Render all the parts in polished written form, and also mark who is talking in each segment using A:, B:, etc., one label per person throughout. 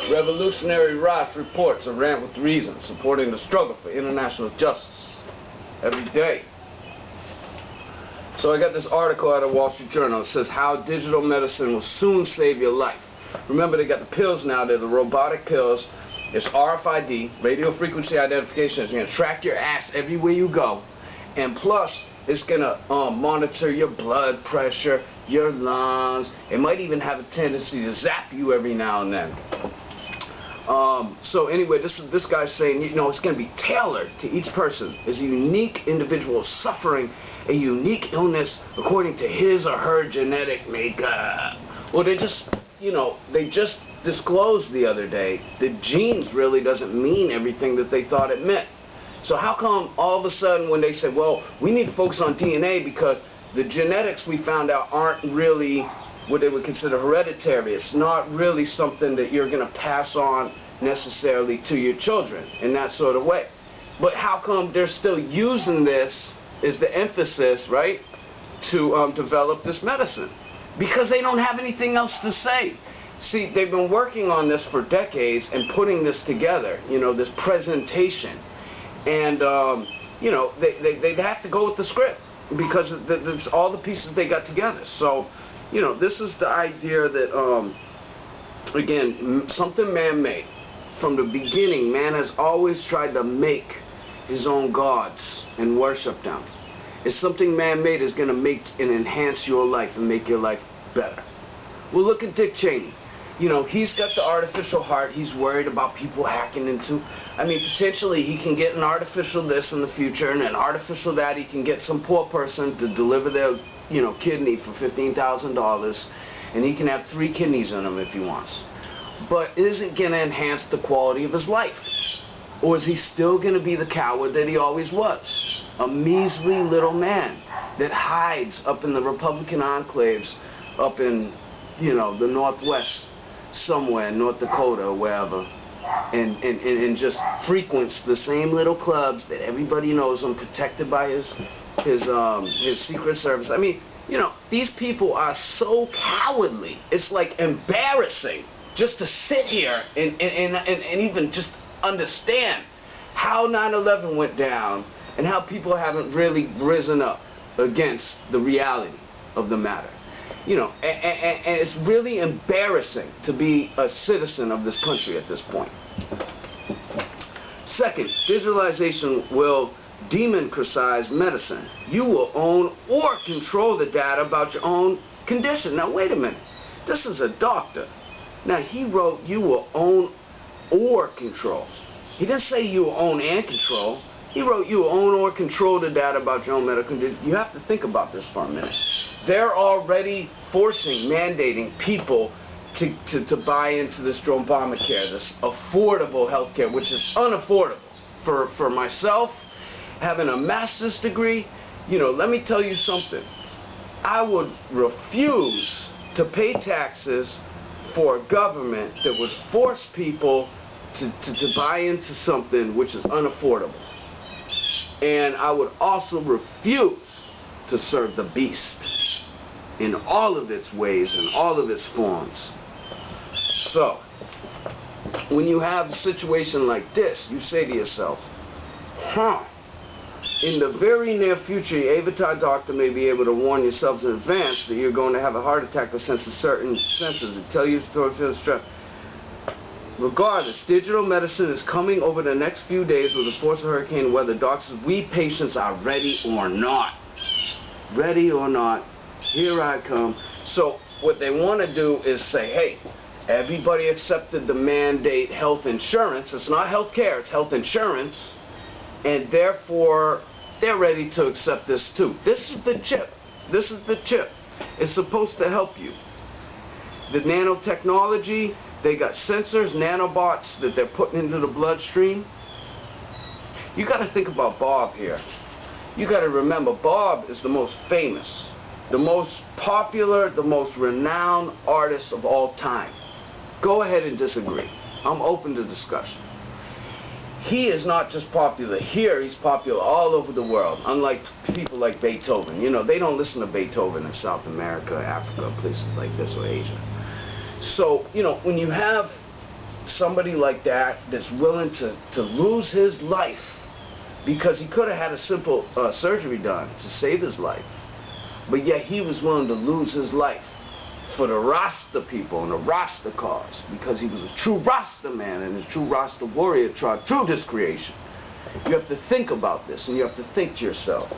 A: Revolutionary Ras Reports, a rant with reason, supporting the struggle for international justice every day. So I got this article out of Wall Street Journal. It says how digital medicine will soon save your life. Remember, they got the pills now. They're the robotic pills. It's RFID, radio frequency identification. It's going to track your ass everywhere you go. And plus, it's going to monitor your blood pressure, your lungs. It might even have a tendency to zap you every now and then. So anyway, this guy's saying, you know, it's going to be tailored to each person as a unique individual suffering a unique illness according to his or her genetic makeup. Well, they just disclosed the other day that genes really doesn't mean everything that they thought it meant. So how come all of a sudden when they said, well, we need to focus on DNA because the genetics we found out aren't really what they would consider hereditary. It's not really something that you're going to pass on necessarily to your children in that sort of way. But how come they're still using this as the emphasis, right, to develop this medicine? Because they don't have anything else to say. See, they've been working on this for decades and putting this together, you know, this presentation. And, you know, they'd have to go with the script because it's all the pieces they got together. So, you know, this is the idea that, again, something man-made. From the beginning, man has always tried to make his own gods and worship them. It's something man-made is going to make and enhance your life and make your life better. Well, look at Dick Cheney. You know, he's got the artificial heart. He's worried about people hacking into. I mean, potentially he can get an artificial this in the future and an artificial that. He can get some poor person to deliver their, you know, kidney for $15,000, and he can have 3 kidneys in him if he wants. But is it going to enhance the quality of his life? Or is he still going to be the coward that he always was? A measly little man that hides up in the Republican enclaves up in, you know, the Northwest somewhere, in North Dakota or wherever, and just frequents the same little clubs that everybody knows him, protected by his Secret Service. I mean, you know, these people are so cowardly. It's like embarrassing just to sit here and even just understand how 9/11 went down and how people haven't really risen up against the reality of the matter. You know, and it's really embarrassing to be a citizen of this country at this point. Second, digitalization will democratize medicine. You will own or control the data about your own condition. Now, wait a minute. This is a doctor. Now, he wrote you will own or control. He didn't say you will own and control. He wrote you will own or control the data about your own medical condition. You have to think about this for a minute. They're already forcing, mandating people to buy into this Obamacare, this affordable health care, which is unaffordable. For myself, having a master's degree, you know, let me tell you something. I would refuse to pay taxes for a government that would force people to buy into something which is unaffordable. And I would also refuse to serve the beast in all of its ways and all of its forms. So, when you have a situation like this, you say to yourself, in the very near future, your avatar doctor may be able to warn yourselves in advance that you're going to have a heart attack or sense of certain senses and tell you to feel stress. Regardless, digital medicine is coming over the next few days with the force of hurricane weather. Doctors, we patients are ready or not. Ready or not, here I come. So what they want to do is say, hey, everybody accepted the mandate health insurance. It's not health care, it's health insurance. And therefore, they're ready to accept this too. This is the chip. This is the chip. It's supposed to help you. The nanotechnology, they got sensors, nanobots that they're putting into the bloodstream. You got to think about Bob here. You got to remember, Bob is the most famous the most popular, the most renowned artist of all time. Go ahead and disagree. I'm open to discussion. He is not just popular here, he's popular all over the world, unlike people like Beethoven. You know, they don't listen to Beethoven in South America, Africa, places like this, or Asia. So, you know, when you have somebody like that that's willing to lose his life, because he could have had a simple surgery done to save his life, but yet he was willing to lose his life for the Rasta people and the Rasta cause, because he was a true Rasta man and a true Rasta warrior through this creation. You have to think about this, and you have to think to yourself,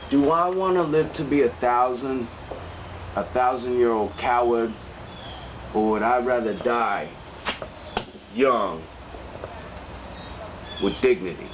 A: do I want to live to be a thousand-year-old coward, or would I rather die young with dignity?